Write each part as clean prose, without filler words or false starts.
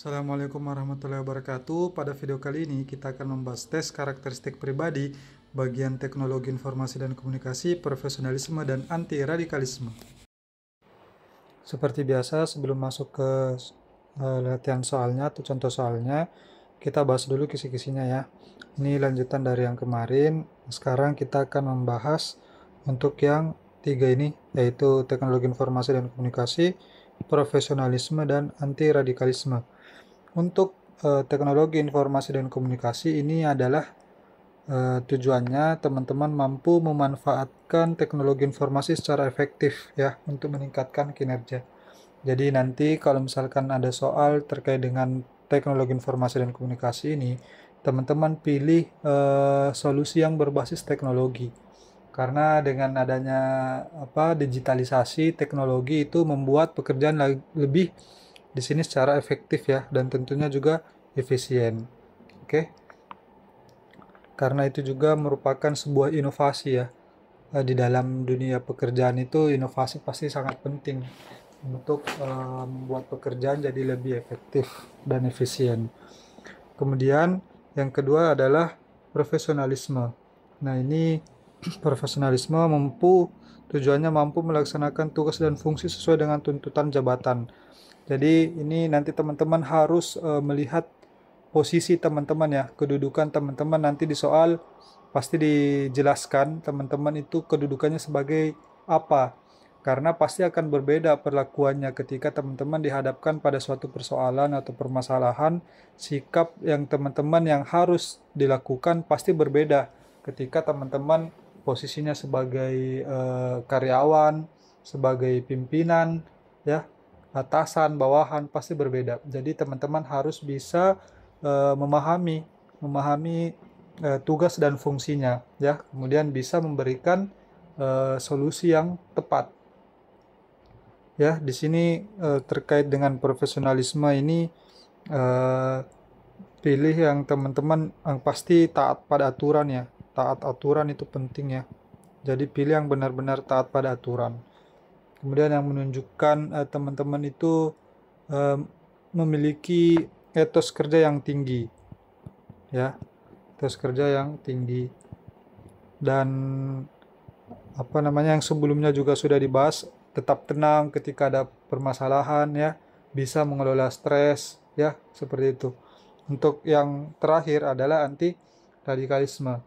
Assalamualaikum warahmatullahi wabarakatuh. Pada video kali ini kita akan membahas tes karakteristik pribadi bagian teknologi informasi dan komunikasi, profesionalisme, dan anti radikalisme. Seperti biasa, sebelum masuk ke latihan soalnya atau contoh soalnya, kita bahas dulu kisi-kisinya ya. Ini lanjutan dari yang kemarin. Sekarang kita akan membahas untuk yang tiga ini, yaitu teknologi informasi dan komunikasi, profesionalisme, dan anti radikalisme. Untuk teknologi informasi dan komunikasi ini adalah tujuannya teman-teman mampu memanfaatkan teknologi informasi secara efektif ya untuk meningkatkan kinerja. Jadi nanti kalau misalkan ada soal terkait dengan teknologi informasi dan komunikasi ini, teman-teman pilih solusi yang berbasis teknologi. Karena dengan adanya digitalisasi teknologi itu membuat pekerjaan lebih di sini secara efektif ya, dan tentunya juga efisien. Oke. Karena itu juga merupakan sebuah inovasi ya. Di dalam dunia pekerjaan itu inovasi pasti sangat penting untuk membuat pekerjaan jadi lebih efektif dan efisien. Kemudian yang kedua adalah profesionalisme. Nah, ini profesionalisme tujuannya mampu melaksanakan tugas dan fungsi sesuai dengan tuntutan jabatan. Jadi ini nanti teman-teman harus melihat posisi teman-teman ya, kedudukan teman-teman nanti di soal pasti dijelaskan teman-teman itu kedudukannya sebagai apa. Karena pasti akan berbeda perlakuannya ketika teman-teman dihadapkan pada suatu persoalan atau permasalahan, sikap yang teman-teman yang harus dilakukan pasti berbeda ketika teman-teman posisinya sebagai karyawan, sebagai pimpinan, ya, atasan, bawahan pasti berbeda. Jadi teman-teman harus bisa memahami tugas dan fungsinya, ya. Kemudian bisa memberikan solusi yang tepat. Ya, di sini terkait dengan profesionalisme ini pilih yang teman-teman yang pasti taat pada aturan ya. Taat aturan itu penting ya. Jadi pilih yang benar-benar taat pada aturan. Kemudian yang menunjukkan teman-teman itu memiliki etos kerja yang tinggi, ya, etos kerja yang tinggi. Dan yang sebelumnya juga sudah dibahas, tetap tenang ketika ada permasalahan, ya, bisa mengelola stres, ya, seperti itu. Untuk yang terakhir adalah anti radikalisme.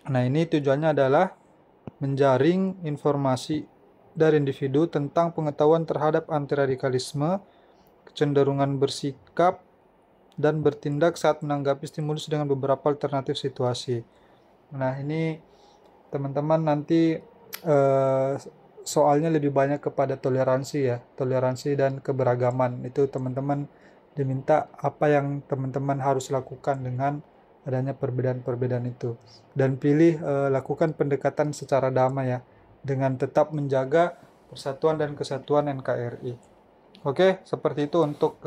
Nah, ini tujuannya adalah menjaring informasi dari individu tentang pengetahuan terhadap antiradikalisme, kecenderungan bersikap dan bertindak saat menanggapi stimulus dengan beberapa alternatif situasi. Nah, ini teman-teman nanti soalnya lebih banyak kepada toleransi ya, toleransi dan keberagaman. Itu teman-teman diminta apa yang teman-teman harus lakukan dengan adanya perbedaan-perbedaan itu. Dan pilih lakukan pendekatan secara damai ya, dengan tetap menjaga persatuan dan kesatuan NKRI. Oke, seperti itu untuk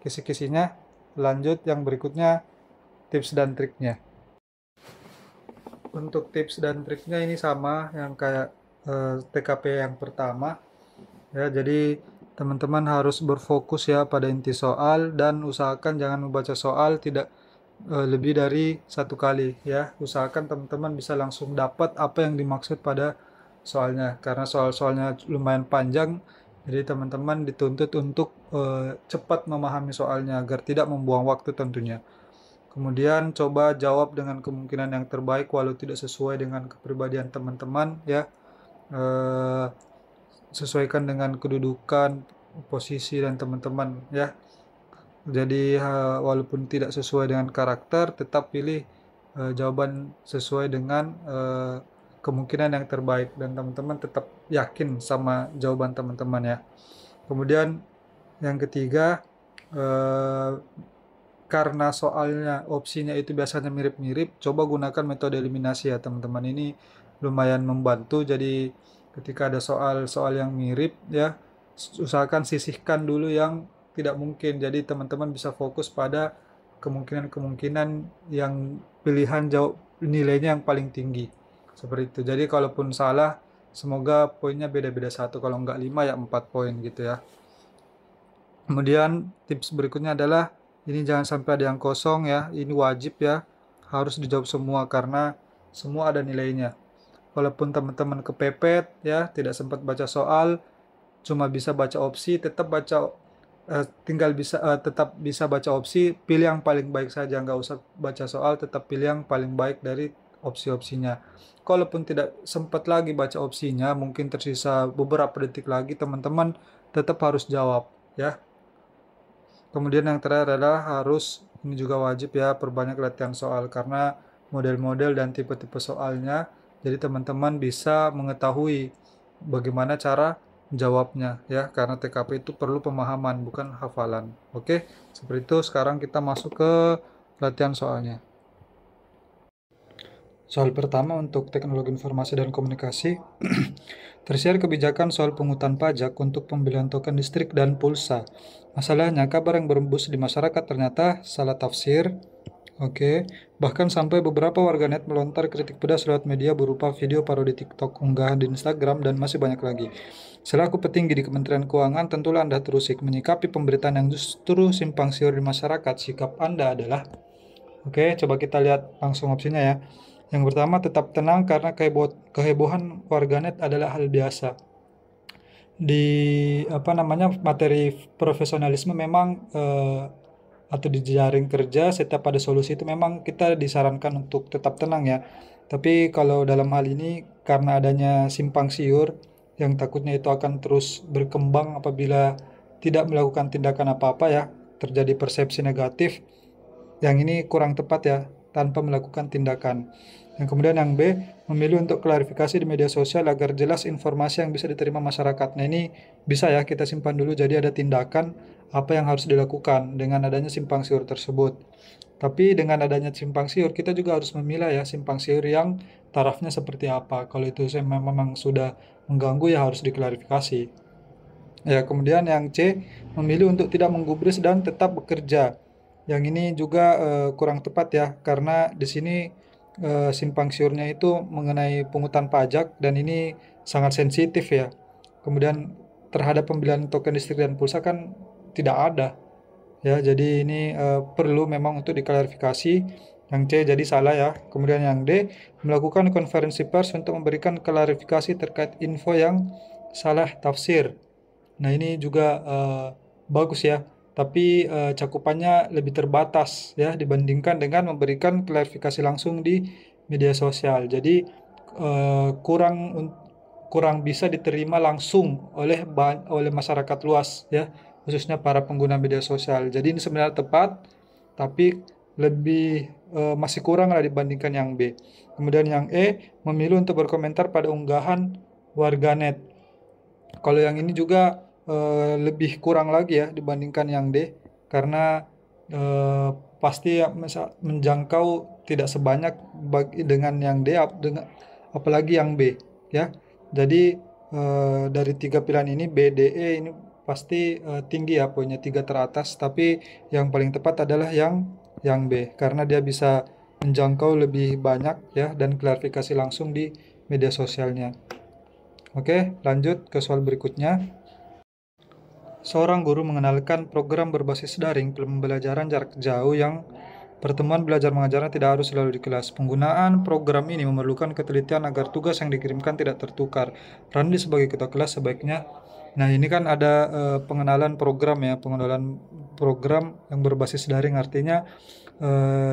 kisi-kisinya. Lanjut yang berikutnya, tips dan triknya. Untuk tips dan triknya ini sama yang kayak TKP yang pertama. Ya, jadi teman-teman harus berfokus ya pada inti soal dan usahakan jangan membaca soal tidak lebih dari satu kali ya. Usahakan teman-teman bisa langsung dapat apa yang dimaksud pada soalnya, karena soal-soalnya lumayan panjang. Jadi teman-teman dituntut untuk cepat memahami soalnya agar tidak membuang waktu tentunya. Kemudian coba jawab dengan kemungkinan yang terbaik walau tidak sesuai dengan kepribadian teman-teman ya. Sesuaikan dengan kedudukan, posisi dan teman-teman ya. Jadi walaupun tidak sesuai dengan karakter, tetap pilih jawaban sesuai dengan kemungkinan yang terbaik dan teman-teman tetap yakin sama jawaban teman-teman ya. Kemudian yang ketiga, karena soalnya opsinya itu biasanya mirip-mirip, coba gunakan metode eliminasi ya teman-teman. Ini lumayan membantu. Jadi ketika ada soal-soal yang mirip ya, usahakan sisihkan dulu yang tidak mungkin. Jadi teman-teman bisa fokus pada kemungkinan-kemungkinan yang pilihan jawab nilainya yang paling tinggi. Seperti itu. Jadi kalaupun salah, semoga poinnya beda-beda 1. Kalau enggak 5 ya 4 poin gitu ya. Kemudian tips berikutnya adalah ini jangan sampai ada yang kosong ya. Ini wajib ya, harus dijawab semua karena semua ada nilainya. Walaupun teman-teman kepepet ya, tidak sempat baca soal, cuma bisa baca opsi, tetap bisa baca opsi, pilih yang paling baik saja, nggak usah baca soal, tetap pilih yang paling baik dari opsi-opsinya. Kalaupun tidak sempat lagi baca opsinya, mungkin tersisa beberapa detik lagi, teman-teman tetap harus jawab ya. Kemudian yang terakhir adalah harus, ini juga wajib ya, perbanyak latihan soal karena model-model dan tipe-tipe soalnya. Jadi teman-teman bisa mengetahui bagaimana cara jawabnya ya, karena TKP itu perlu pemahaman bukan hafalan. Oke, seperti itu. Sekarang kita masuk ke latihan soalnya. Soal pertama untuk teknologi informasi dan komunikasi. Tersiar kebijakan soal pungutan pajak untuk pembelian token listrik dan pulsa. Masalahnya, kabar yang berembus di masyarakat ternyata salah tafsir. Oke, bahkan sampai beberapa warganet melontar kritik pedas lewat media berupa video parodi TikTok, unggahan di Instagram, dan masih banyak lagi. Selaku petinggi di Kementerian Keuangan, tentulah Anda terus menyikapi pemberitaan yang justru simpang siur di masyarakat. Sikap Anda adalah, oke, coba kita lihat langsung opsinya ya. Yang pertama, tetap tenang karena kehebohan warganet adalah hal biasa. Di materi profesionalisme memang atau di jaring kerja setiap ada solusi itu memang kita disarankan untuk tetap tenang ya. Tapi kalau dalam hal ini karena adanya simpang siur yang takutnya itu akan terus berkembang apabila tidak melakukan tindakan apa-apa ya, terjadi persepsi negatif yang ini kurang tepat ya, tanpa melakukan tindakan. Yang kemudian yang B, memilih untuk klarifikasi di media sosial agar jelas informasi yang bisa diterima masyarakat. Nah ini bisa ya kita simpan dulu, jadi ada tindakan apa yang harus dilakukan dengan adanya simpang siur tersebut. Tapi dengan adanya simpang siur, kita juga harus memilah ya simpang siur yang tarafnya seperti apa. Kalau itu memang sudah mengganggu ya harus diklarifikasi. Ya, kemudian yang C, memilih untuk tidak menggubris dan tetap bekerja. Yang ini juga kurang tepat ya, karena di sini simpang siurnya itu mengenai pungutan pajak dan ini sangat sensitif ya. Kemudian terhadap pembelian token listrik dan pulsa kan tidak ada ya, jadi ini perlu memang untuk diklarifikasi. Yang C jadi salah ya. Kemudian yang D, melakukan konferensi pers untuk memberikan klarifikasi terkait info yang salah tafsir. Nah, ini juga bagus ya, tapi cakupannya lebih terbatas ya dibandingkan dengan memberikan klarifikasi langsung di media sosial. Jadi kurang bisa diterima langsung oleh masyarakat luas ya, khususnya para pengguna media sosial. Jadi ini sebenarnya tepat, tapi lebih masih kurang lah dibandingkan yang B. Kemudian yang E, memilih untuk berkomentar pada unggahan warganet. Kalau yang ini juga lebih kurang lagi ya dibandingkan yang D, karena eh, pasti ya, menjangkau tidak sebanyak dengan yang D, apalagi yang B ya. Jadi dari tiga pilihan ini B, D, E ini pasti tinggi ya poinnya, tiga teratas. Tapi yang paling tepat adalah yang B karena dia bisa menjangkau lebih banyak ya dan klarifikasi langsung di media sosialnya. Oke, lanjut ke soal berikutnya. Seorang guru mengenalkan program berbasis daring pembelajaran jarak jauh yang pertemuan belajar mengajarnya tidak harus selalu di kelas. Penggunaan program ini memerlukan ketelitian agar tugas yang dikirimkan tidak tertukar. Randi sebagai ketua kelas sebaiknya. Nah, ini kan ada pengenalan program ya, pengenalan program yang berbasis daring, artinya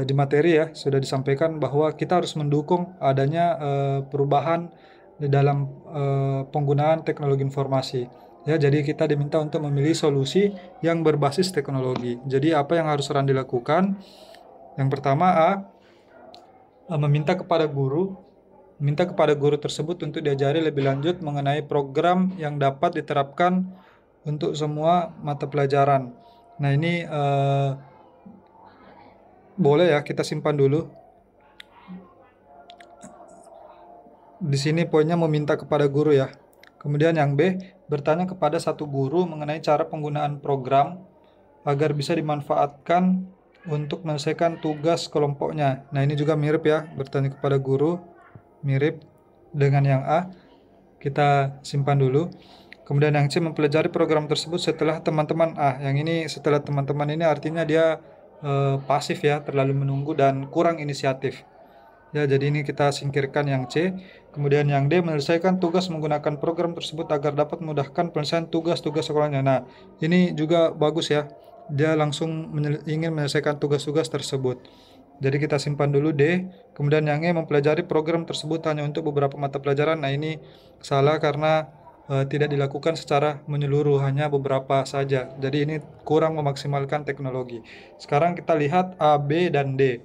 di materi ya sudah disampaikan bahwa kita harus mendukung adanya perubahan di dalam penggunaan teknologi informasi. Ya, jadi kita diminta untuk memilih solusi yang berbasis teknologi. Jadi apa yang harus Randi lakukan? Yang pertama A, meminta kepada guru tersebut untuk diajari lebih lanjut mengenai program yang dapat diterapkan untuk semua mata pelajaran. Nah, ini boleh ya kita simpan dulu. Di sini poinnya meminta kepada guru ya. Kemudian yang B, bertanya kepada satu guru mengenai cara penggunaan program agar bisa dimanfaatkan untuk menyelesaikan tugas kelompoknya. Nah, ini juga mirip ya, bertanya kepada guru, mirip dengan yang A. Kita simpan dulu. Kemudian yang C, mempelajari program tersebut setelah teman-teman A. Yang ini setelah teman-teman ini artinya dia pasif ya, terlalu menunggu dan kurang inisiatif. Ya, jadi ini kita singkirkan yang C. Kemudian yang D, menyelesaikan tugas menggunakan program tersebut agar dapat memudahkan penyelesaian tugas-tugas sekolahnya. Nah, ini juga bagus ya. Dia langsung ingin menyelesaikan tugas-tugas tersebut. Jadi kita simpan dulu D. Kemudian yang E, mempelajari program tersebut hanya untuk beberapa mata pelajaran. Nah, ini salah karena tidak dilakukan secara menyeluruh, hanya beberapa saja. Jadi ini kurang memaksimalkan teknologi. Sekarang kita lihat A, B, dan D.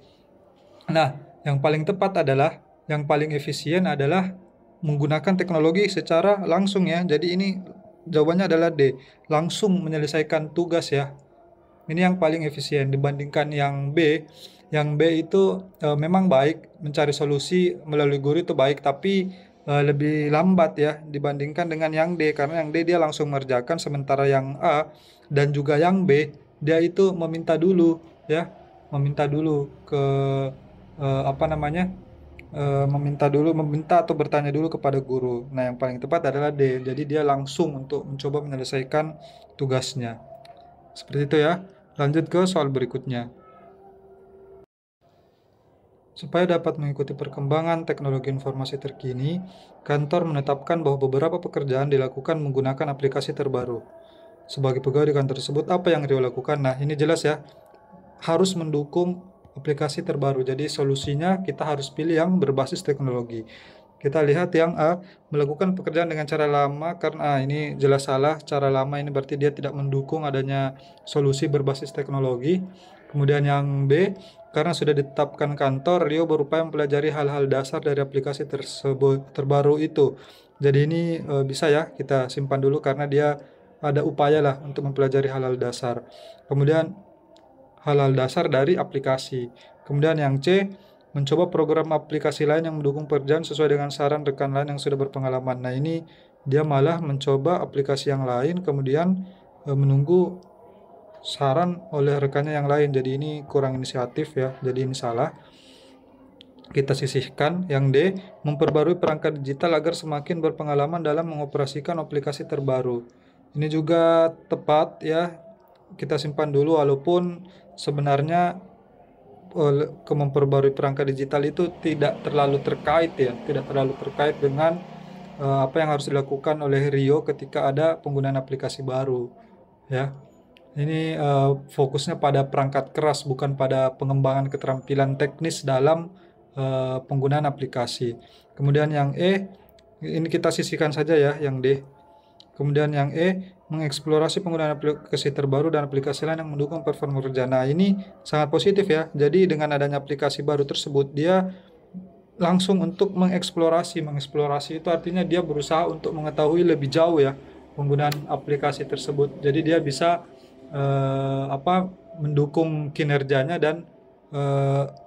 Nah, yang paling tepat adalah, yang paling efisien adalah menggunakan teknologi secara langsung ya. Jadi ini jawabannya adalah D, langsung menyelesaikan tugas ya. Ini yang paling efisien dibandingkan yang B. Yang B itu memang baik, mencari solusi melalui guru itu baik, tapi lebih lambat ya dibandingkan dengan yang D, karena yang D dia langsung mengerjakan, sementara yang A dan juga yang B dia itu meminta dulu ya, meminta dulu ke apa namanya? Meminta atau bertanya dulu kepada guru. Nah, yang paling tepat adalah D. Jadi dia langsung untuk mencoba menyelesaikan tugasnya. Seperti itu ya. Lanjut ke soal berikutnya. Supaya dapat mengikuti perkembangan teknologi informasi terkini, kantor menetapkan bahwa beberapa pekerjaan dilakukan menggunakan aplikasi terbaru. Sebagai pegawai di kantor tersebut, apa yang Rio lakukan? Nah, ini jelas ya, harus mendukung aplikasi terbaru. Jadi solusinya kita harus pilih yang berbasis teknologi. Kita lihat yang A, melakukan pekerjaan dengan cara lama, karena ini jelas salah. Cara lama ini berarti dia tidak mendukung adanya solusi berbasis teknologi. Kemudian yang B, karena sudah ditetapkan kantor, Rio berupaya mempelajari hal-hal dasar dari aplikasi tersebut terbaru itu. Jadi ini bisa ya kita simpan dulu karena dia ada upaya lah untuk mempelajari hal-hal dasar. Kemudian hal-hal dasar dari aplikasi. Kemudian yang C, mencoba program aplikasi lain yang mendukung pekerjaan sesuai dengan saran rekan lain yang sudah berpengalaman. Nah, ini dia malah mencoba aplikasi yang lain, kemudian menunggu saran oleh rekannya yang lain. Jadi ini kurang inisiatif ya. Jadi ini salah. Kita sisihkan. Yang D, memperbarui perangkat digital agar semakin berpengalaman dalam mengoperasikan aplikasi terbaru. Ini juga tepat ya. Kita simpan dulu, walaupun sebenarnya memperbarui perangkat digital itu tidak terlalu terkait ya, tidak terlalu terkait dengan apa yang harus dilakukan oleh Rio ketika ada penggunaan aplikasi baru ya. Ini fokusnya pada perangkat keras, bukan pada pengembangan keterampilan teknis dalam penggunaan aplikasi. Kemudian yang E, ini kita sisihkan saja ya yang D. Kemudian yang E, mengeksplorasi penggunaan aplikasi terbaru dan aplikasi lain yang mendukung performa kerja. Nah, ini sangat positif ya. Jadi dengan adanya aplikasi baru tersebut, dia langsung untuk mengeksplorasi. Mengeksplorasi itu artinya dia berusaha untuk mengetahui lebih jauh ya penggunaan aplikasi tersebut. Jadi dia bisa mendukung kinerjanya dan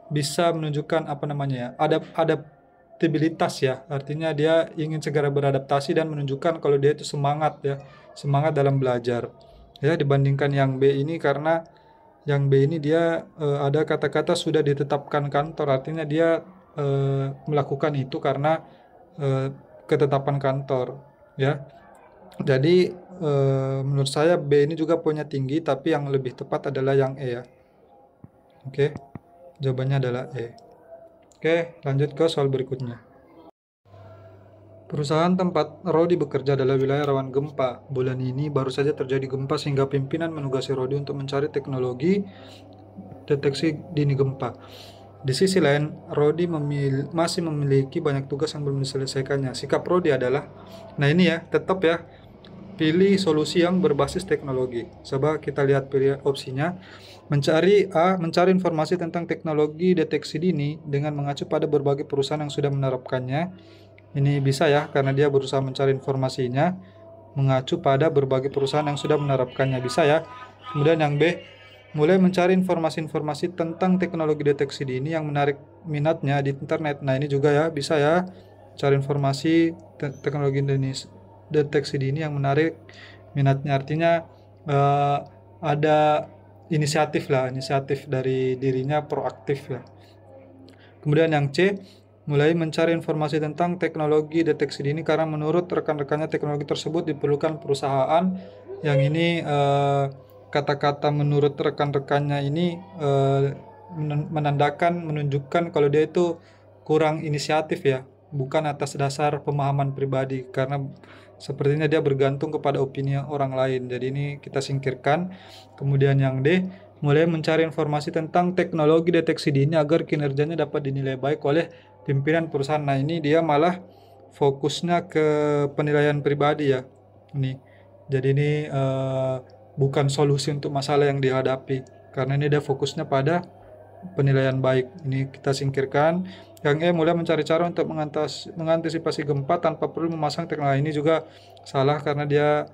bisa menunjukkan apa namanya ya, adaptabilitas ya, artinya dia ingin segera beradaptasi dan menunjukkan kalau dia itu semangat ya, semangat dalam belajar ya, dibandingkan yang B ini. Karena yang B ini dia ada kata-kata sudah ditetapkan kantor, artinya dia melakukan itu karena ketetapan kantor ya. Jadi menurut saya B ini juga poinnya tinggi, tapi yang lebih tepat adalah yang E ya. Oke, jawabannya adalah E. Oke, lanjut ke soal berikutnya. Perusahaan tempat Rodi bekerja adalah wilayah rawan gempa. Bulan ini baru saja terjadi gempa sehingga pimpinan menugasi Rodi untuk mencari teknologi deteksi dini gempa. Di sisi lain, Rodi masih memiliki banyak tugas yang belum diselesaikannya. Sikap Rodi adalah, nah ini ya, tetap ya, pilih solusi yang berbasis teknologi. Coba kita lihat pilih opsinya. Mencari informasi tentang teknologi deteksi dini dengan mengacu pada berbagai perusahaan yang sudah menerapkannya. Ini bisa ya, karena dia berusaha mencari informasinya mengacu pada berbagai perusahaan yang sudah menerapkannya. Bisa ya. Kemudian yang B, mulai mencari informasi-informasi tentang teknologi deteksi dini yang menarik minatnya di internet. Nah, ini juga ya, bisa ya. Cari informasi teknologi deteksi dini yang menarik minatnya. Artinya ada inisiatif dari dirinya, proaktif ya. Kemudian yang C, mulai mencari informasi tentang teknologi deteksi dini karena menurut rekan-rekannya teknologi tersebut diperlukan perusahaan. Yang ini kata-kata menurut rekan-rekannya ini menunjukkan kalau dia itu kurang inisiatif ya, bukan atas dasar pemahaman pribadi, karena sepertinya dia bergantung kepada opini orang lain. Jadi ini kita singkirkan. Kemudian yang D, mulai mencari informasi tentang teknologi deteksi dini agar kinerjanya dapat dinilai baik oleh pimpinan perusahaan. Nah, ini dia malah fokusnya ke penilaian pribadi ya. Ini. Jadi ini bukan solusi untuk masalah yang dihadapi, karena ini dia fokusnya pada penilaian baik. Ini kita singkirkan. Yang E, mulai mencari cara untuk mengantisipasi gempa tanpa perlu memasang teknologi. Ini juga salah karena dia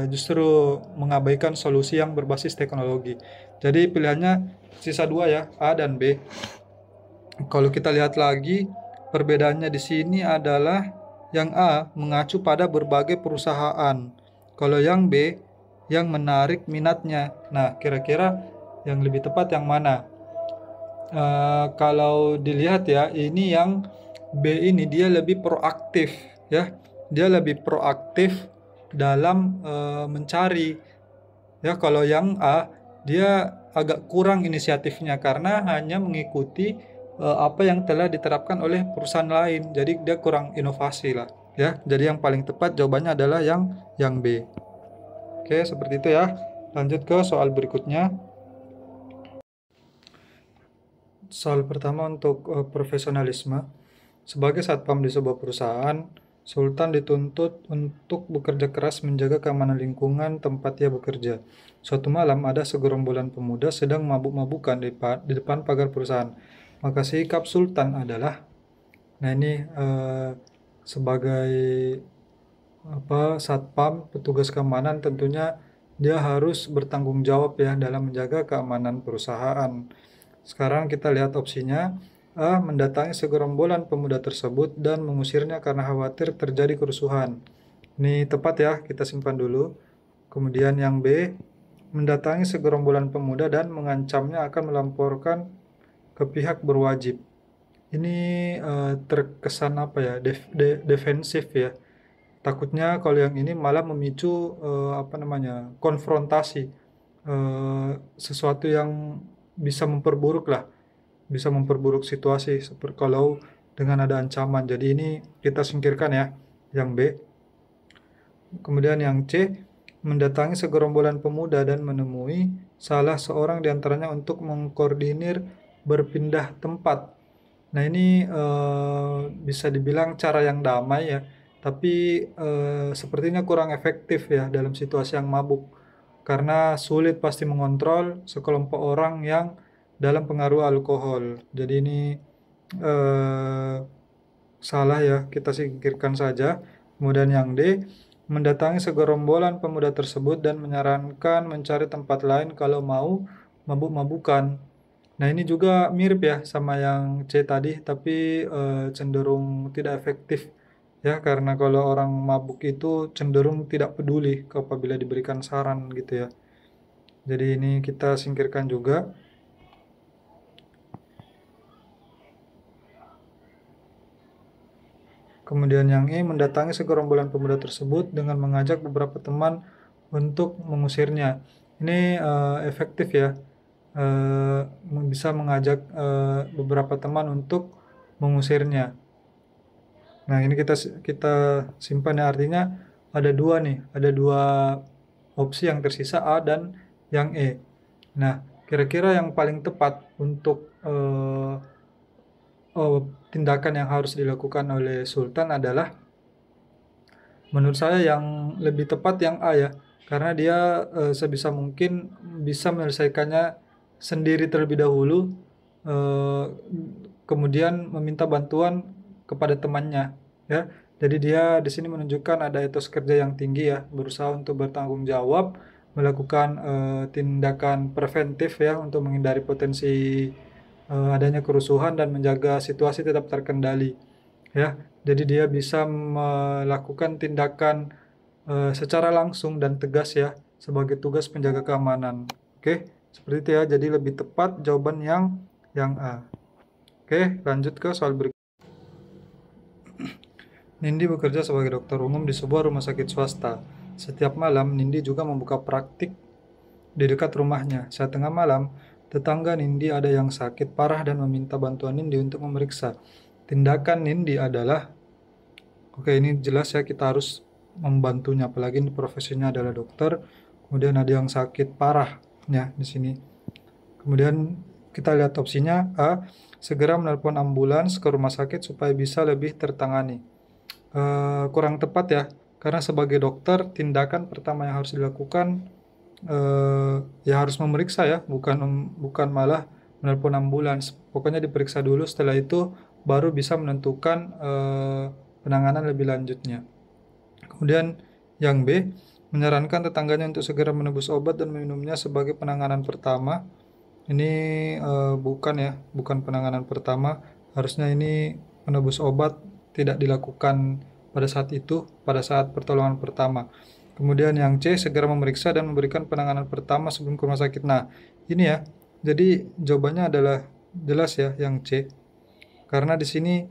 justru mengabaikan solusi yang berbasis teknologi. Jadi pilihannya sisa dua ya, A dan B. Kalau kita lihat lagi, perbedaannya di sini adalah yang A mengacu pada berbagai perusahaan. Kalau yang B yang menarik minatnya. Nah, kira-kira yang lebih tepat yang mana? Kalau dilihat ya, ini yang B ini dia lebih proaktif ya. Dia lebih proaktif dalam mencari. Ya, kalau yang A dia agak kurang inisiatifnya karena hanya mengikuti apa yang telah diterapkan oleh perusahaan lain. Jadi dia kurang inovasi lah ya. Jadi yang paling tepat jawabannya adalah yang B. Oke, seperti itu ya. Lanjut ke soal berikutnya. Soal pertama untuk profesionalisme. Sebagai satpam di sebuah perusahaan, Sultan dituntut untuk bekerja keras menjaga keamanan lingkungan tempat ia bekerja. Suatu malam ada segerombolan pemuda sedang mabuk-mabukan di depan pagar perusahaan. Maka sikap Sultan adalah, nah ini sebagai satpam, petugas keamanan, tentunya dia harus bertanggung jawab ya dalam menjaga keamanan perusahaan. Sekarang kita lihat opsinya. A. Mendatangi segerombolan pemuda tersebut dan mengusirnya karena khawatir terjadi kerusuhan. Ini tepat ya, kita simpan dulu. Kemudian yang B. Mendatangi segerombolan pemuda dan mengancamnya akan melaporkan ke pihak berwajib. Ini terkesan apa ya, defensif ya. Takutnya kalau yang ini malah memicu konfrontasi, sesuatu yang bisa memperburuk lah, bisa memperburuk situasi seperti kalau dengan ada ancaman. Jadi ini kita singkirkan ya, yang B. Kemudian yang C, mendatangi segerombolan pemuda dan menemui salah seorang di antaranya untuk mengkoordinir berpindah tempat. Nah ini bisa dibilang cara yang damai ya, tapi sepertinya kurang efektif ya dalam situasi yang mabuk, karena sulit pasti mengontrol sekelompok orang yang dalam pengaruh alkohol. Jadi ini salah ya, kita singkirkan saja. Kemudian yang D, mendatangi segerombolan pemuda tersebut dan menyarankan mencari tempat lain kalau mau mabuk-mabukan. Nah ini juga mirip ya sama yang C tadi, tapi cenderung tidak efektif ya, karena kalau orang mabuk itu cenderung tidak peduli apabila diberikan saran gitu ya. Jadi ini kita singkirkan juga. Kemudian yang E, mendatangi segerombolan pemuda tersebut dengan mengajak beberapa teman untuk mengusirnya. Ini efektif ya, bisa mengajak beberapa teman untuk mengusirnya. Nah ini kita simpan ya, artinya ada dua nih, ada dua opsi yang tersisa, A dan yang E. Nah kira-kira yang paling tepat untuk tindakan yang harus dilakukan oleh Sultan adalah, menurut saya yang lebih tepat yang A ya, karena dia sebisa mungkin bisa menyelesaikannya sendiri terlebih dahulu, kemudian meminta bantuan kepada temannya ya. Jadi dia di sini menunjukkan ada etos kerja yang tinggi ya, berusaha untuk bertanggung jawab, melakukan tindakan preventif ya untuk menghindari potensi adanya kerusuhan dan menjaga situasi tetap terkendali ya. Jadi dia bisa melakukan tindakan secara langsung dan tegas ya sebagai tugas penjaga keamanan. Oke, seperti itu ya. Jadi lebih tepat jawaban yang A. Oke, lanjut ke soal berikutnya. Nindi bekerja sebagai dokter umum di sebuah rumah sakit swasta. Setiap malam, Nindi juga membuka praktik di dekat rumahnya. Saat tengah malam, tetangga Nindi ada yang sakit parah dan meminta bantuan Nindi untuk memeriksa. Tindakan Nindi adalah, oke ini jelas ya kita harus membantunya, apalagi ini profesinya adalah dokter. Kemudian ada yang sakit parah ya di sini. Kemudian kita lihat opsinya A, segera menelpon ambulans ke rumah sakit supaya bisa lebih tertangani. Kurang tepat ya, karena sebagai dokter tindakan pertama yang harus dilakukan ya harus memeriksa ya, bukan malah menelpon ambulans. Pokoknya diperiksa dulu, setelah itu baru bisa menentukan penanganan lebih lanjutnya. Kemudian yang B, menyarankan tetangganya untuk segera menebus obat dan meminumnya sebagai penanganan pertama. Ini bukan ya, bukan penanganan pertama. Harusnya ini menebus obat tidak dilakukan pada saat itu, pada saat pertolongan pertama. Kemudian yang C, segera memeriksa dan memberikan penanganan pertama sebelum ke rumah sakit. Nah, ini ya. Jadi jawabannya adalah jelas ya yang C. Karena di sini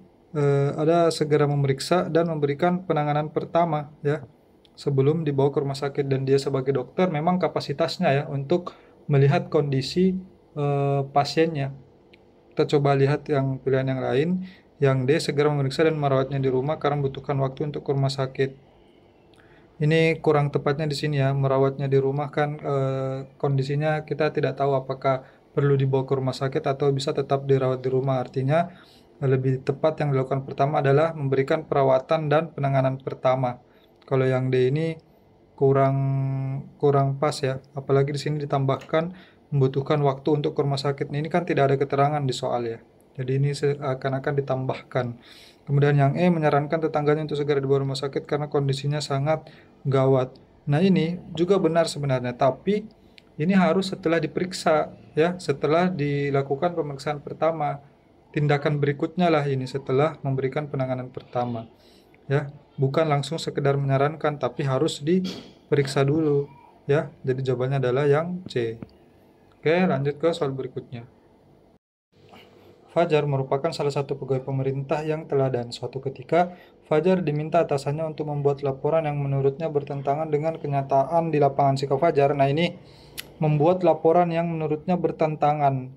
ada segera memeriksa dan memberikan penanganan pertama ya sebelum dibawa ke rumah sakit, dan dia sebagai dokter memang kapasitasnya ya untuk melihat kondisi pasiennya. Kita coba lihat yang pilihan yang lain. Yang D, segera memeriksa dan merawatnya di rumah karena membutuhkan waktu untuk ke rumah sakit. Ini kurang tepatnya di sini ya, merawatnya di rumah kan kondisinya kita tidak tahu apakah perlu dibawa ke rumah sakit atau bisa tetap dirawat di rumah. Artinya lebih tepat yang dilakukan pertama adalah memberikan perawatan dan penanganan pertama. Kalau yang D ini kurang kurang pas ya, apalagi di sini ditambahkan membutuhkan waktu untuk ke rumah sakit. Ini kan tidak ada keterangan di soal ya. Jadi ini seakan-akan ditambahkan. Kemudian yang E, menyarankan tetangganya untuk segera dibawa rumah sakit karena kondisinya sangat gawat. Nah, ini juga benar sebenarnya, tapi ini harus setelah diperiksa ya, setelah dilakukan pemeriksaan pertama. Tindakan berikutnya lah ini setelah memberikan penanganan pertama. Ya, bukan langsung sekedar menyarankan tapi harus diperiksa dulu ya. Jadi jawabannya adalah yang C. Oke, lanjut ke soal berikutnya. Fajar merupakan salah satu pegawai pemerintah yang teladan. Suatu ketika, Fajar diminta atasannya untuk membuat laporan yang menurutnya bertentangan dengan kenyataan di lapangan. Sikap Fajar, nah ini membuat laporan yang menurutnya bertentangan.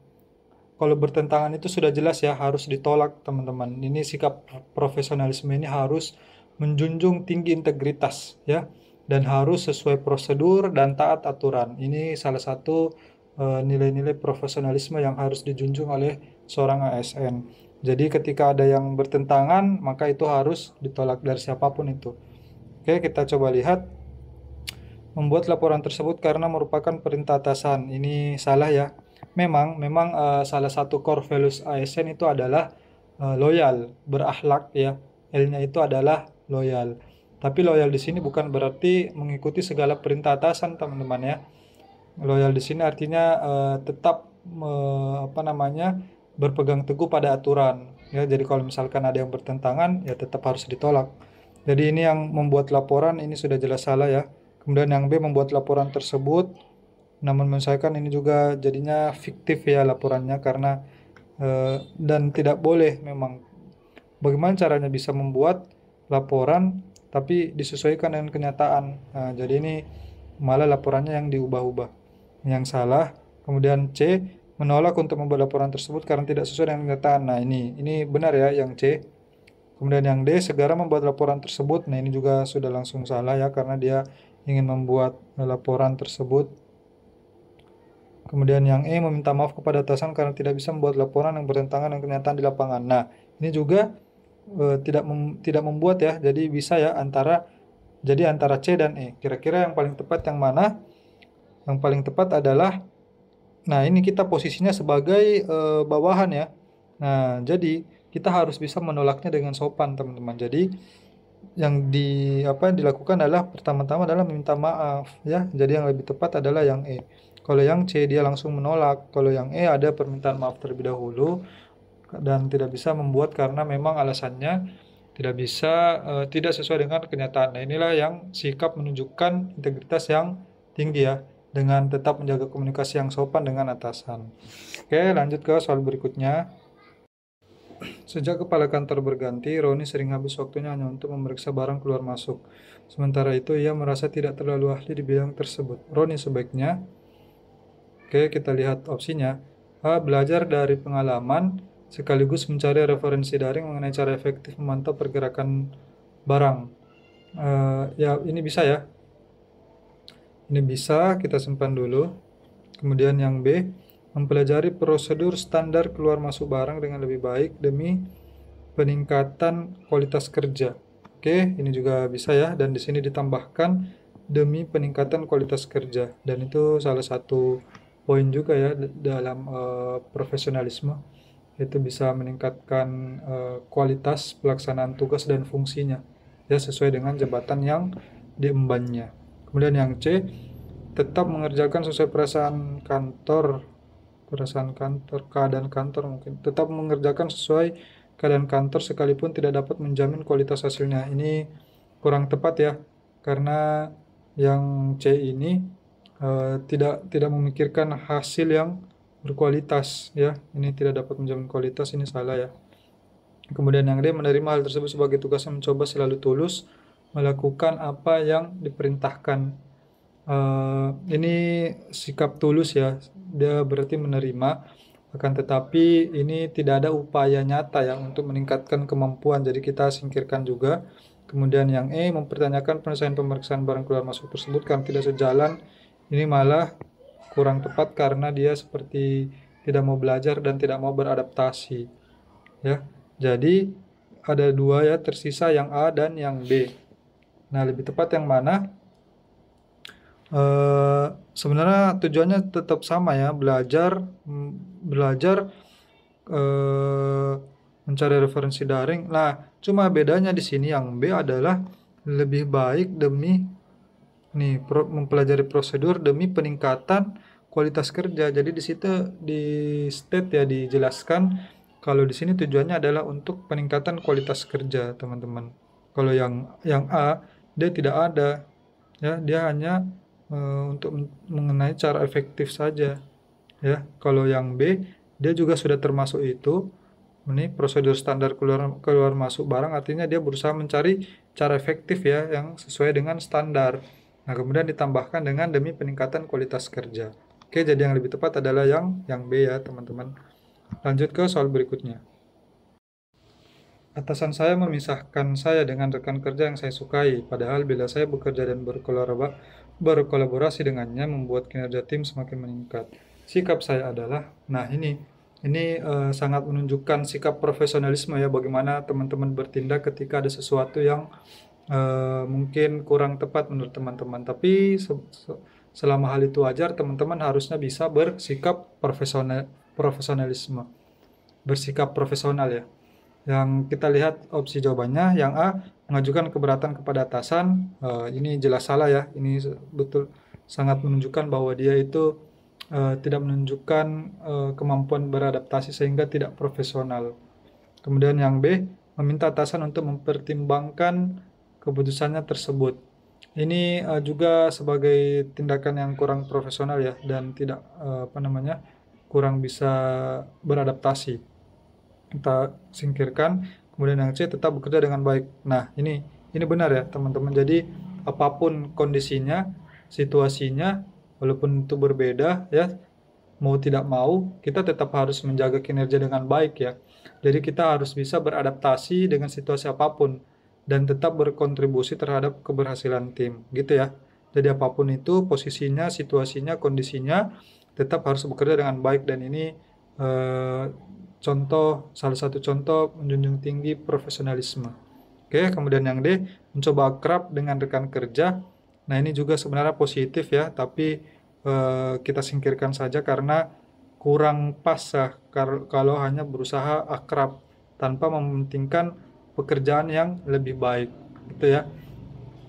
Kalau bertentangan itu sudah jelas ya, harus ditolak teman-teman. Ini sikap profesionalisme ini harus menjunjung tinggi integritas ya, dan harus sesuai prosedur dan taat aturan. Ini salah satu nilai-nilai profesionalisme yang harus dijunjung oleh seorang ASN. Jadi ketika ada yang bertentangan, maka itu harus ditolak dari siapapun itu. Oke, kita coba lihat. Membuat laporan tersebut karena merupakan perintah atasan. Ini salah ya. Memang salah satu core values ASN itu adalah loyal, berakhlak ya. L-nya itu adalah loyal. Tapi loyal di sini bukan berarti mengikuti segala perintah atasan, teman-teman ya. Loyal di sini artinya tetap apa namanya, berpegang teguh pada aturan ya. Jadi kalau misalkan ada yang bertentangan ya tetap harus ditolak. Jadi ini yang membuat laporan ini sudah jelas salah ya. Kemudian yang B, membuat laporan tersebut namun menyesuaikan, ini juga jadinya fiktif ya laporannya karena dan tidak boleh memang. Bagaimana caranya bisa membuat laporan tapi disesuaikan dengan kenyataan. Nah, jadi ini malah laporannya yang diubah-ubah, yang salah. Kemudian C, menolak untuk membuat laporan tersebut karena tidak sesuai dengan kenyataan. Nah, ini benar ya yang C. Kemudian yang D, segera membuat laporan tersebut. Nah, ini juga sudah langsung salah ya karena dia ingin membuat laporan tersebut. Kemudian yang E, meminta maaf kepada atasan karena tidak bisa membuat laporan yang bertentangan dengan kenyataan di lapangan. Nah, ini juga tidak membuat ya. Jadi bisa ya antara C dan E. Kira-kira yang paling tepat yang mana? Yang paling tepat adalah, nah ini kita posisinya sebagai bawahan ya. Nah, jadi kita harus bisa menolaknya dengan sopan, teman-teman. Jadi yang dilakukan adalah pertama-tama adalah meminta maaf ya. Jadi yang lebih tepat adalah yang E. Kalau yang C dia langsung menolak. Kalau yang E ada permintaan maaf terlebih dahulu dan tidak bisa membuat karena memang alasannya tidak sesuai dengan kenyataan. Nah, inilah yang sikap menunjukkan integritas yang tinggi ya, dengan tetap menjaga komunikasi yang sopan dengan atasan. Oke, lanjut ke soal berikutnya. Sejak kepala kantor berganti, Roni sering habis waktunya hanya untuk memeriksa barang keluar masuk. Sementara itu, ia merasa tidak terlalu ahli di bidang tersebut. Roni sebaiknya, oke, kita lihat opsinya. A. Belajar dari pengalaman, sekaligus mencari referensi daring mengenai cara efektif memantau pergerakan barang. Ya, ini bisa ya. Ini bisa, kita simpan dulu. Kemudian yang B, mempelajari prosedur standar keluar masuk barang dengan lebih baik demi peningkatan kualitas kerja. Oke, ini juga bisa ya, dan di sini ditambahkan demi peningkatan kualitas kerja, dan itu salah satu poin juga ya dalam profesionalisme, itu bisa meningkatkan kualitas pelaksanaan tugas dan fungsinya ya sesuai dengan jabatan yang diembannya. Kemudian yang C, tetap mengerjakan sesuai keadaan kantor mungkin. Tetap mengerjakan sesuai keadaan kantor sekalipun tidak dapat menjamin kualitas hasilnya. Ini kurang tepat ya, karena yang C ini tidak memikirkan hasil yang berkualitas ya. Ini tidak dapat menjamin kualitas, ini salah ya. Kemudian yang D, menerima hal tersebut sebagai tugas yang mencoba selalu tulus melakukan apa yang diperintahkan. Ini sikap tulus ya, dia berarti menerima, akan tetapi ini tidak ada upaya nyata ya untuk meningkatkan kemampuan, jadi kita singkirkan juga. Kemudian yang E, mempertanyakan penyelesaian pemeriksaan barang keluar masuk tersebut karena tidak sejalan, ini malah kurang tepat karena dia seperti tidak mau belajar dan tidak mau beradaptasi ya. Jadi ada dua ya, tersisa yang A dan yang B. Nah, lebih tepat yang mana? Sebenarnya tujuannya tetap sama ya, belajar mencari referensi daring. Nah, cuma bedanya di sini yang B adalah lebih baik demi mempelajari prosedur demi peningkatan kualitas kerja. Jadi di situ di state ya, dijelaskan kalau di sini tujuannya adalah untuk peningkatan kualitas kerja, teman-teman. Kalau yang A, dia tidak ada ya, dia hanya untuk mengenai cara efektif saja ya. Kalau yang B, dia juga sudah termasuk itu. Ini prosedur standar keluar masuk barang, artinya dia berusaha mencari cara efektif ya yang sesuai dengan standar. Nah, kemudian ditambahkan dengan demi peningkatan kualitas kerja. Oke, jadi yang lebih tepat adalah yang B ya, teman-teman. Lanjut ke soal berikutnya. Atasan saya memisahkan saya dengan rekan kerja yang saya sukai, padahal bila saya bekerja dan berkolaborasi dengannya membuat kinerja tim semakin meningkat. Sikap saya adalah, nah ini sangat menunjukkan sikap profesionalisme ya, bagaimana teman-teman bertindak ketika ada sesuatu yang mungkin kurang tepat menurut teman-teman. Tapi selama hal itu wajar, teman-teman harusnya bisa bersikap bersikap profesional ya. Yang kita lihat opsi jawabannya, yang A, mengajukan keberatan kepada atasan. Ini jelas salah ya, ini betul sangat menunjukkan bahwa dia itu tidak menunjukkan kemampuan beradaptasi sehingga tidak profesional. Kemudian yang B, meminta atasan untuk mempertimbangkan keputusannya tersebut. Ini juga sebagai tindakan yang kurang profesional ya, dan tidak kurang bisa beradaptasi. Kita singkirkan. Kemudian yang C, tetap bekerja dengan baik. Nah, ini benar ya teman-teman. Jadi apapun kondisinya, situasinya, walaupun itu berbeda ya, mau tidak mau kita tetap harus menjaga kinerja dengan baik ya. Jadi kita harus bisa beradaptasi dengan situasi apapun dan tetap berkontribusi terhadap keberhasilan tim gitu ya. Jadi apapun itu posisinya, situasinya, kondisinya, tetap harus bekerja dengan baik, dan ini salah satu contoh menjunjung tinggi profesionalisme. Oke, kemudian yang D, mencoba akrab dengan rekan kerja. Nah, ini juga sebenarnya positif ya, tapi kita singkirkan saja karena kurang pas ya kalau hanya berusaha akrab tanpa mementingkan pekerjaan yang lebih baik gitu ya.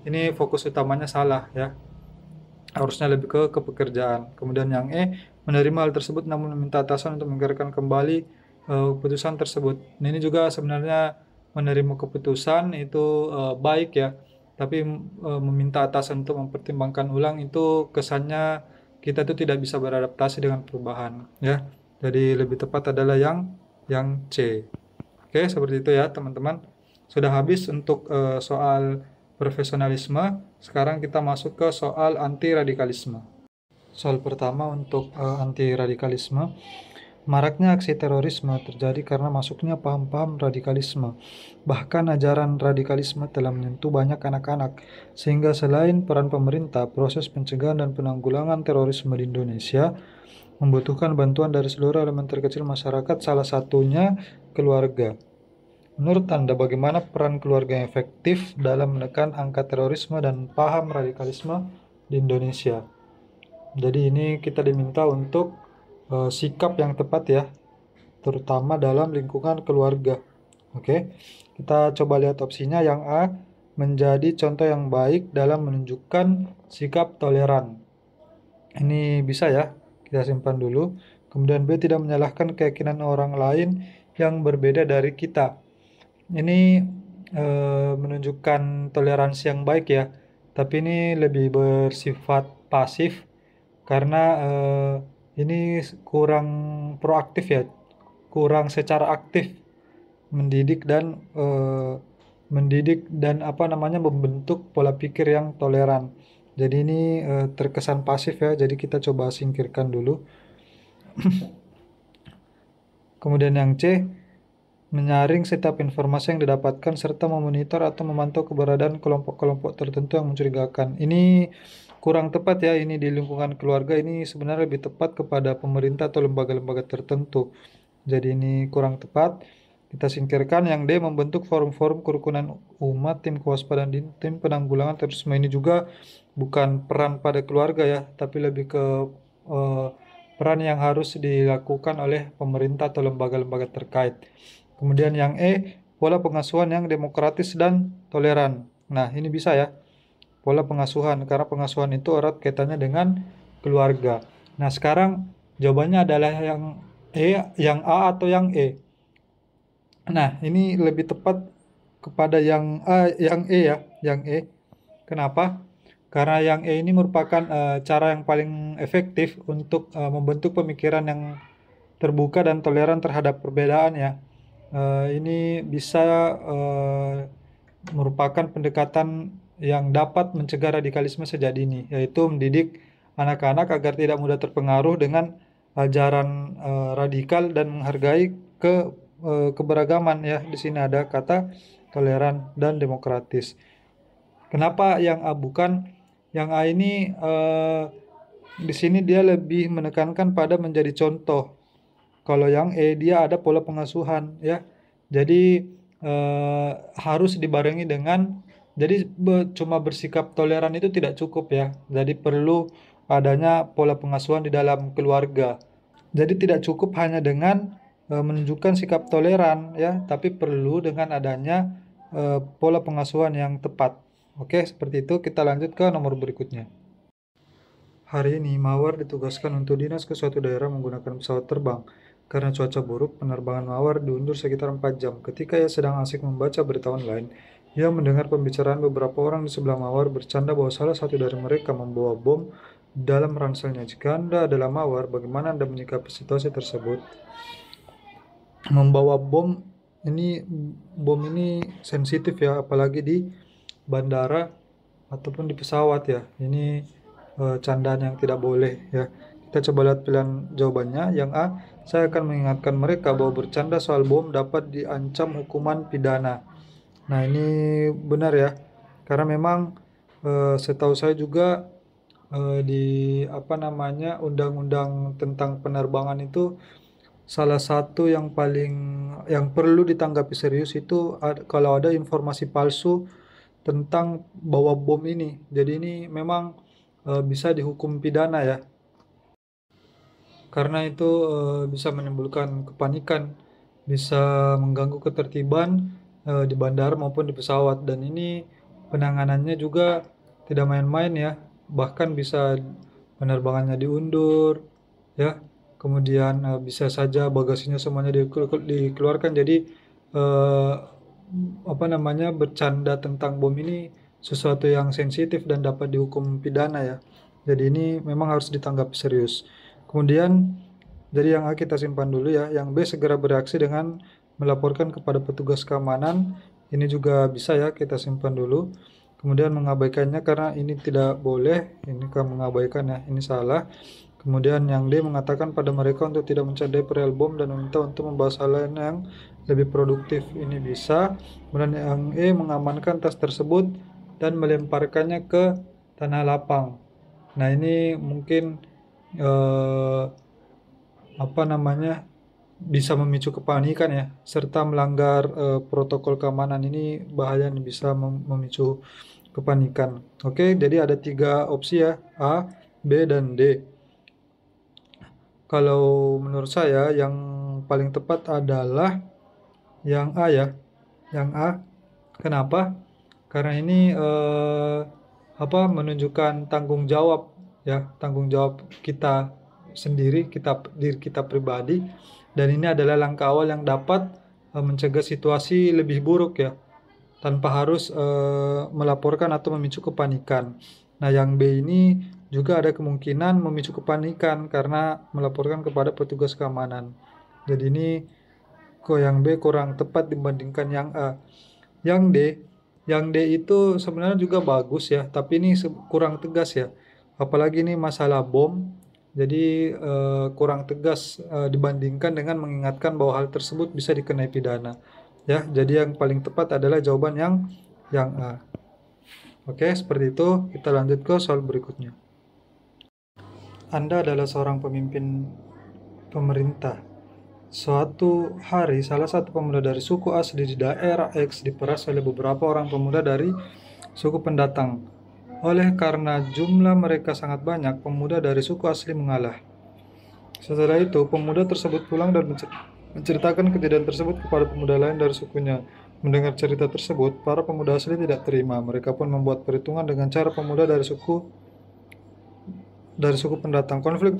Ini fokus utamanya salah ya, harusnya lebih ke pekerjaan. Kemudian yang E, menerima hal tersebut namun meminta atasan untuk menggerakkan kembali keputusan tersebut. Nah, ini juga sebenarnya menerima keputusan itu baik ya, tapi meminta atasan untuk mempertimbangkan ulang itu kesannya kita tuh tidak bisa beradaptasi dengan perubahan ya. Jadi lebih tepat adalah yang C. Oke, seperti itu ya teman-teman. Sudah habis untuk soal profesionalisme. Sekarang kita masuk ke soal anti radikalisme. Soal pertama untuk anti radikalisme. Maraknya aksi terorisme terjadi karena masuknya paham-paham radikalisme. Bahkan ajaran radikalisme telah menyentuh banyak anak-anak, sehingga selain peran pemerintah, proses pencegahan dan penanggulangan terorisme di Indonesia membutuhkan bantuan dari seluruh elemen terkecil masyarakat, salah satunya keluarga. Menurut Anda, bagaimana peran keluarga yang efektif dalam menekan angka terorisme dan paham radikalisme di Indonesia? Jadi ini kita diminta untuk sikap yang tepat ya, terutama dalam lingkungan keluarga. Oke, kita coba lihat opsinya. Yang A, menjadi contoh yang baik dalam menunjukkan sikap toleran. Ini bisa ya, kita simpan dulu. Kemudian B, tidak menyalahkan keyakinan orang lain yang berbeda dari kita. Ini menunjukkan toleransi yang baik ya, tapi ini lebih bersifat pasif karena ini kurang proaktif ya, kurang secara aktif mendidik dan membentuk pola pikir yang toleran. Jadi ini terkesan pasif ya, jadi kita coba singkirkan dulu. Kemudian yang C, menyaring setiap informasi yang didapatkan serta memonitor atau memantau keberadaan kelompok-kelompok tertentu yang mencurigakan. Ini kurang tepat ya, ini di lingkungan keluarga, ini sebenarnya lebih tepat kepada pemerintah atau lembaga-lembaga tertentu. Jadi ini kurang tepat. Kita singkirkan. Yang D, membentuk forum-forum kerukunan umat, tim kewaspadaan, tim penanggulangan terorisme. Ini juga bukan peran pada keluarga ya, tapi lebih ke peran yang harus dilakukan oleh pemerintah atau lembaga-lembaga terkait. Kemudian yang E, pola pengasuhan yang demokratis dan toleran. Nah, ini bisa ya, pola pengasuhan, karena pengasuhan itu erat kaitannya dengan keluarga. Nah, sekarang jawabannya adalah yang E, yang A atau yang E. Nah, ini lebih tepat kepada yang A, yang E ya, yang E. Kenapa? Karena yang E ini merupakan cara yang paling efektif untuk membentuk pemikiran yang terbuka dan toleran terhadap perbedaan ya. Ini bisa merupakan pendekatan yang dapat mencegah radikalisme sejak dini, yaitu mendidik anak-anak agar tidak mudah terpengaruh dengan ajaran radikal dan menghargai keberagaman ya. Di sini ada kata toleran dan demokratis. Kenapa yang A bukan? Yang A ini di sini dia lebih menekankan pada menjadi contoh. Kalau yang E dia ada pola pengasuhan ya. Jadi harus dibarengi dengan, jadi cuma bersikap toleran itu tidak cukup ya. Jadi perlu adanya pola pengasuhan di dalam keluarga. Jadi tidak cukup hanya dengan menunjukkan sikap toleran ya, tapi perlu dengan adanya pola pengasuhan yang tepat. Oke, seperti itu. Kita lanjut ke nomor berikutnya. Hari ini, Mawar ditugaskan untuk dinas ke suatu daerah menggunakan pesawat terbang. Karena cuaca buruk, penerbangan Mawar diundur sekitar 4 jam. Ketika ia sedang asik membaca berita online, ia mendengar pembicaraan beberapa orang di sebelah Mawar bercanda bahwa salah satu dari mereka membawa bom dalam ranselnya. Jika Anda adalah Mawar, bagaimana Anda menyikapi situasi tersebut? Membawa bom ini sensitif ya, apalagi di bandara ataupun di pesawat ya. Ini candaan yang tidak boleh ya. Kita coba lihat pilihan jawabannya. Yang A, saya akan mengingatkan mereka bahwa bercanda soal bom dapat diancam hukuman pidana. Nah, ini benar ya. Karena memang setahu saya juga di undang-undang tentang penerbangan itu salah satu yang perlu ditanggapi serius itu kalau ada informasi palsu tentang bawa bom ini. Jadi ini memang bisa dihukum pidana ya. Karena itu bisa menimbulkan kepanikan, bisa mengganggu ketertiban di bandara maupun di pesawat, dan ini penanganannya juga tidak main-main ya. Bahkan bisa penerbangannya diundur ya. Kemudian bisa saja bagasinya semuanya dikeluarkan. Jadi bercanda tentang bom ini sesuatu yang sensitif dan dapat dihukum pidana ya. Jadi ini memang harus ditanggapi serius. Kemudian jadi yang A kita simpan dulu ya. Yang B, segera bereaksi dengan melaporkan kepada petugas keamanan. Ini juga bisa ya, kita simpan dulu. Kemudian mengabaikannya karena ini tidak boleh, ini kan mengabaikan ya, ini salah. Kemudian yang D mengatakan pada mereka untuk tidak mencadai perihal bom dan meminta untuk membahas hal lain yang lebih produktif. Ini bisa. Kemudian yang E mengamankan tas tersebut dan melemparkannya ke tanah lapang. Nah, ini mungkin eh, apa namanya, bisa memicu kepanikan ya, serta melanggar protokol keamanan. Ini bahaya nih, bisa memicu kepanikan. Oke, jadi ada 3 opsi ya, A, B, dan D. Kalau menurut saya yang paling tepat adalah yang A ya, yang A. Kenapa? Karena ini menunjukkan tanggung jawab ya, tanggung jawab kita sendiri, diri kita pribadi, dan ini adalah langkah awal yang dapat mencegah situasi lebih buruk ya, tanpa harus melaporkan atau memicu kepanikan. Nah, yang B ini juga ada kemungkinan memicu kepanikan karena melaporkan kepada petugas keamanan. Jadi ini kok yang B kurang tepat dibandingkan yang A. Yang D, yang D itu sebenarnya juga bagus ya, tapi ini kurang tegas ya. Apalagi ini masalah bom, jadi kurang tegas dibandingkan dengan mengingatkan bahwa hal tersebut bisa dikenai pidana. Ya, jadi yang paling tepat adalah jawaban yang A. Oke, seperti itu. Kita lanjut ke soal berikutnya. Anda adalah seorang pemimpin pemerintah. Suatu hari, salah satu pemuda dari suku asli di daerah X diperas oleh beberapa orang pemuda dari suku pendatang. Oleh karena jumlah mereka sangat banyak, pemuda dari suku asli mengalah. Setelah itu, pemuda tersebut pulang dan menceritakan kejadian tersebut kepada pemuda lain dari sukunya. Mendengar cerita tersebut, para pemuda asli tidak terima. Mereka pun membuat perhitungan dengan cara pemuda dari suku pendatang. Konflik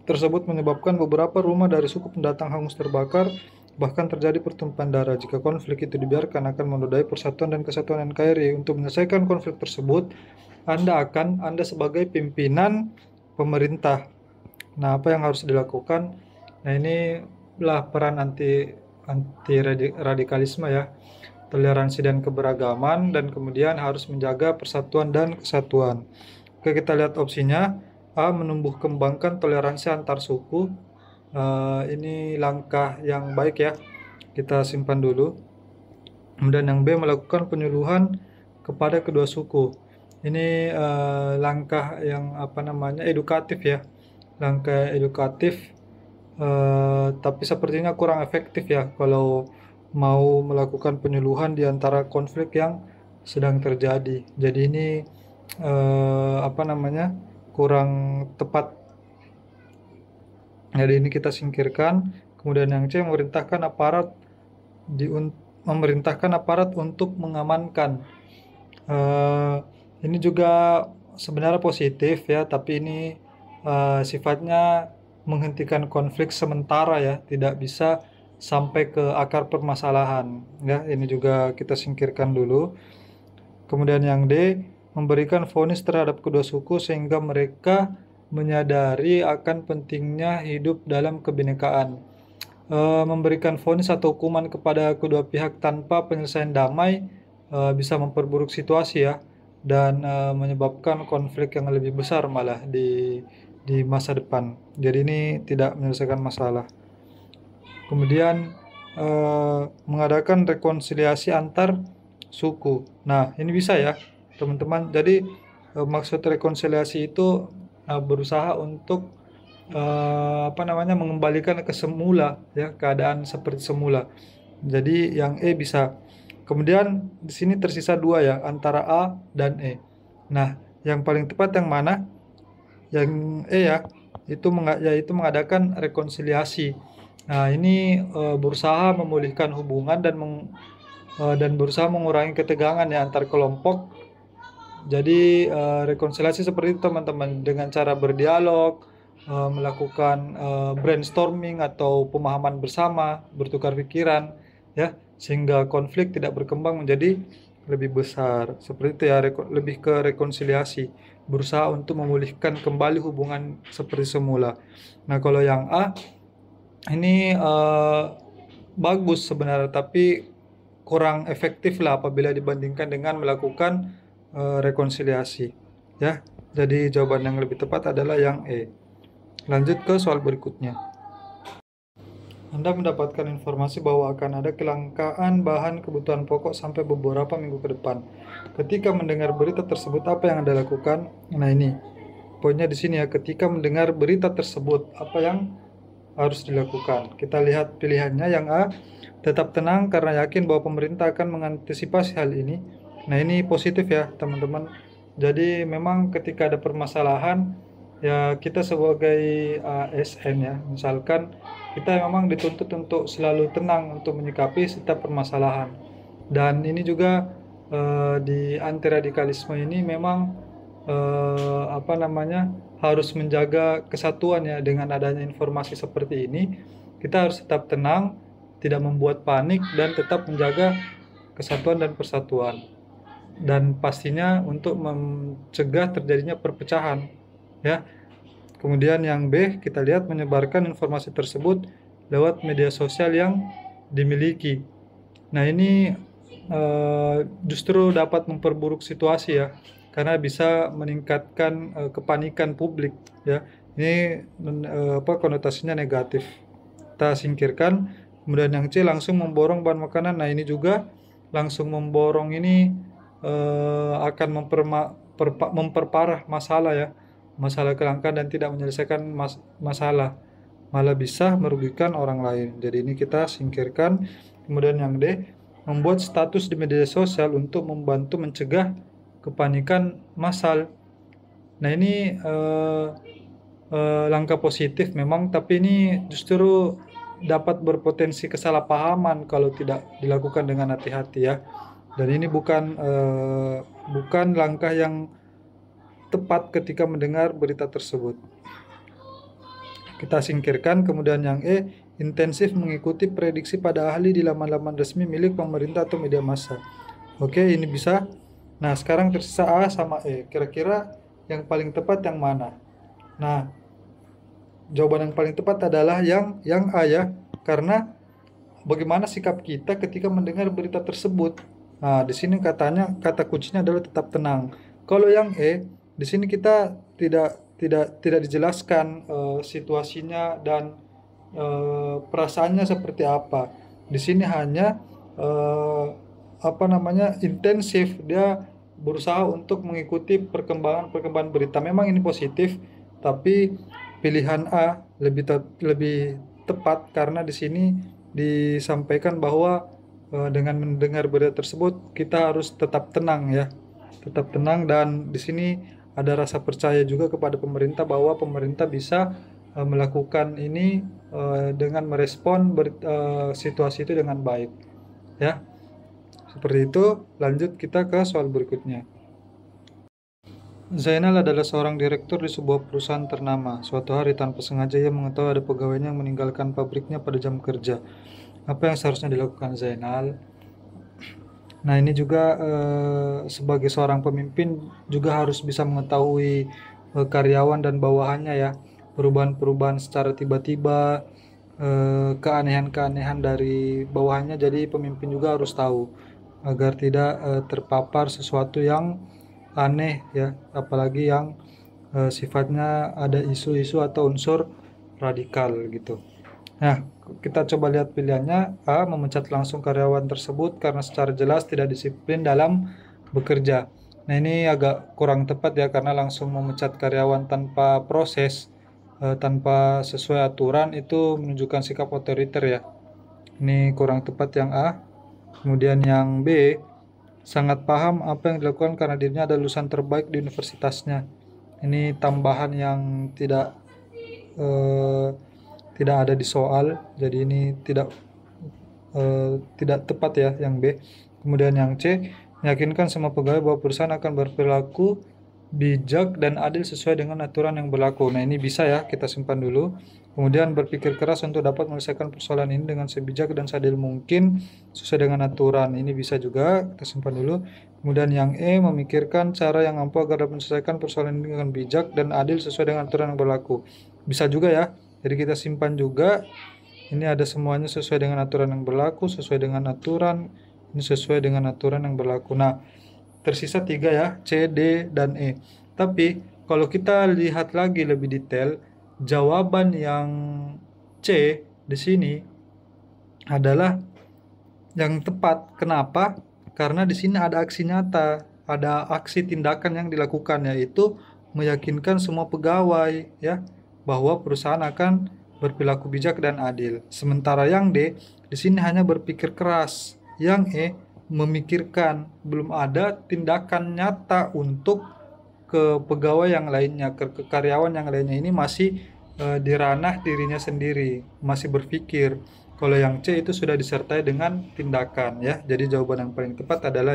tersebut menyebabkan beberapa rumah dari suku pendatang hangus terbakar, bahkan terjadi pertumpahan darah. Jika konflik itu dibiarkan akan menodai persatuan dan kesatuan NKRI. Untuk menyelesaikan konflik tersebut, Anda sebagai pimpinan pemerintah. Nah, apa yang harus dilakukan? Nah, inilah peran anti radikalisme ya, toleransi dan keberagaman, dan kemudian harus menjaga persatuan dan kesatuan. Oke, kita lihat opsinya. A. Menumbuh kembangkan toleransi antar suku. Ini langkah yang baik ya, kita simpan dulu. Kemudian yang B. Melakukan penyuluhan kepada kedua suku. Ini langkah yang edukatif ya, langkah edukatif, tapi sepertinya kurang efektif ya kalau mau melakukan penyuluhan di antara konflik yang sedang terjadi. Jadi ini kurang tepat. Jadi ini kita singkirkan. Kemudian yang C, memerintahkan aparat untuk mengamankan. Ini juga sebenarnya positif ya, tapi ini sifatnya menghentikan konflik sementara ya, tidak bisa sampai ke akar permasalahan ya. Ini juga kita singkirkan dulu. Kemudian yang D, memberikan vonis terhadap kedua suku sehingga mereka menyadari akan pentingnya hidup dalam kebinekaan. Memberikan vonis atau hukuman kepada kedua pihak tanpa penyelesaian damai bisa memperburuk situasi ya, dan menyebabkan konflik yang lebih besar malah di masa depan. Jadi ini tidak menyelesaikan masalah. Kemudian mengadakan rekonsiliasi antar suku. Nah, ini bisa ya teman-teman. Jadi maksud rekonsiliasi itu berusaha untuk mengembalikan ke semula ya, keadaan seperti semula. Jadi yang E bisa. Kemudian di sini tersisa 2 ya, antara A dan E. Nah, yang paling tepat yang mana? Yang E ya, yaitu mengadakan rekonsiliasi. Nah, ini berusaha memulihkan hubungan dan berusaha mengurangi ketegangan ya antar kelompok. Jadi rekonsiliasi seperti itu teman-teman, dengan cara berdialog, melakukan brainstorming atau pemahaman bersama, bertukar pikiran ya, sehingga konflik tidak berkembang menjadi lebih besar. Seperti itu ya, lebih ke rekonsiliasi, berusaha untuk memulihkan kembali hubungan seperti semula. Nah, kalau yang A ini bagus sebenarnya, tapi kurang efektif lah apabila dibandingkan dengan melakukan rekonsiliasi. Ya, jadi jawaban yang lebih tepat adalah yang E. Lanjut ke soal berikutnya. Anda mendapatkan informasi bahwa akan ada kelangkaan bahan kebutuhan pokok sampai beberapa minggu ke depan. Ketika mendengar berita tersebut, apa yang Anda lakukan? Nah, ini poinnya di sini ya. Ketika mendengar berita tersebut, apa yang harus dilakukan? Kita lihat pilihannya. Yang A, tetap tenang karena yakin bahwa pemerintah akan mengantisipasi hal ini. Nah, ini positif ya, teman-teman. Jadi memang ketika ada permasalahan, ya kita sebagai ASN ya, misalkan kita memang dituntut untuk selalu tenang untuk menyikapi setiap permasalahan. Dan ini juga di anti radikalisme ini memang apa namanya, harus menjaga kesatuan ya. Dengan adanya informasi seperti ini, kita harus tetap tenang, tidak membuat panik, dan tetap menjaga kesatuan dan persatuan. Dan pastinya untuk mencegah terjadinya perpecahan ya. Kemudian yang B, kita lihat menyebarkan informasi tersebut lewat media sosial yang dimiliki. Nah, ini justru dapat memperburuk situasi ya, karena bisa meningkatkan kepanikan publik ya. Ini konotasinya negatif. Kita singkirkan. Kemudian yang C, langsung memborong bahan makanan. Nah, ini juga langsung memborong ini akan memperparah masalah ya, masalah kelangkaan, dan tidak menyelesaikan masalah, malah bisa merugikan orang lain. Jadi ini kita singkirkan. Kemudian yang D, membuat status di media sosial untuk membantu mencegah kepanikan massal. Nah, ini langkah positif memang, tapi ini justru dapat berpotensi kesalahpahaman kalau tidak dilakukan dengan hati-hati ya. Dan ini bukan langkah yang tepat ketika mendengar berita tersebut. Kita singkirkan. Kemudian yang E, intensif mengikuti prediksi pada ahli di laman-laman resmi milik pemerintah atau media massa. Oke, ini bisa. Nah, sekarang tersisa A sama E. Kira-kira yang paling tepat yang mana? Nah, jawaban yang paling tepat adalah yang A ya. Karena bagaimana sikap kita ketika mendengar berita tersebut? Nah, di sini katanya kata kuncinya adalah tetap tenang. Kalau yang E, di sini kita tidak dijelaskan situasinya dan perasaannya seperti apa. Di sini hanya intensif, dia berusaha untuk mengikuti perkembangan berita. Memang ini positif, tapi pilihan A lebih tepat karena di sini disampaikan bahwa dengan mendengar berita tersebut kita harus tetap tenang ya, tetap tenang. Dan di sini ada rasa percaya juga kepada pemerintah bahwa pemerintah bisa melakukan ini dengan merespon situasi itu dengan baik ya. Seperti itu. Lanjut kita ke soal berikutnya. Zainal adalah seorang direktur di sebuah perusahaan ternama. Suatu hari tanpa sengaja ia mengetahui ada pegawainya yang meninggalkan pabriknya pada jam kerja. Apa yang seharusnya dilakukan Zainal? Nah, ini juga sebagai seorang pemimpin juga harus bisa mengetahui karyawan dan bawahannya ya. Perubahan-perubahan secara tiba-tiba, keanehan-keanehan dari bawahannya. Jadi pemimpin juga harus tahu agar tidak terpapar sesuatu yang aneh ya, apalagi yang sifatnya ada isu-isu atau unsur radikal gitu. Nah, kita coba lihat pilihannya. A, memecat langsung karyawan tersebut karena secara jelas tidak disiplin dalam bekerja. Nah, ini agak kurang tepat ya, karena langsung memecat karyawan tanpa proses, tanpa sesuai aturan, itu menunjukkan sikap otoriter ya. Ini kurang tepat yang A. Kemudian yang B, sangat paham apa yang dilakukan karena dirinya adalah lulusan terbaik di universitasnya. Ini tambahan yang tidak ada di soal, jadi ini tidak tepat ya yang B. Kemudian yang C, meyakinkan semua pegawai bahwa perusahaan akan berperilaku bijak dan adil sesuai dengan aturan yang berlaku. Nah, ini bisa ya, kita simpan dulu. Kemudian berpikir keras untuk dapat menyelesaikan persoalan ini dengan sebijak dan seadil mungkin sesuai dengan aturan. Ini bisa juga, kita simpan dulu. Kemudian yang E, memikirkan cara yang ampuh agar dapat menyelesaikan persoalan ini dengan bijak dan adil sesuai dengan aturan yang berlaku. Bisa juga ya. Jadi kita simpan juga Ini ada semuanya sesuai dengan aturan yang berlaku, sesuai dengan aturan, ini sesuai dengan aturan yang berlaku. Nah, tersisa 3 ya, C, D, dan E. Tapi kalau kita lihat lagi lebih detail, jawaban yang C di sini adalah yang tepat. Kenapa? Karena di sini ada aksi nyata, ada aksi tindakan yang dilakukan, yaitu meyakinkan semua pegawai ya bahwa perusahaan akan berperilaku bijak dan adil. Sementara yang D di sini hanya berpikir keras. Yang E memikirkan, belum ada tindakan nyata untuk ke pegawai yang lainnya, ke karyawan yang lainnya. Ini masih di ranah dirinya sendiri, masih berpikir. Kalau yang C itu sudah disertai dengan tindakan ya. Jadi jawaban yang paling tepat adalah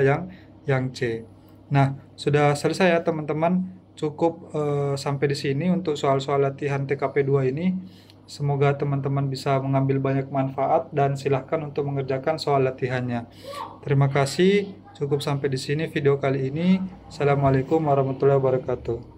yang C. Nah, sudah selesai ya teman-teman. Cukup sampai di sini untuk soal-soal latihan TKP 2 ini. Semoga teman-teman bisa mengambil banyak manfaat dan silahkan untuk mengerjakan soal latihannya. Terima kasih. Cukup sampai di sini video kali ini. Assalamualaikum warahmatullahi wabarakatuh.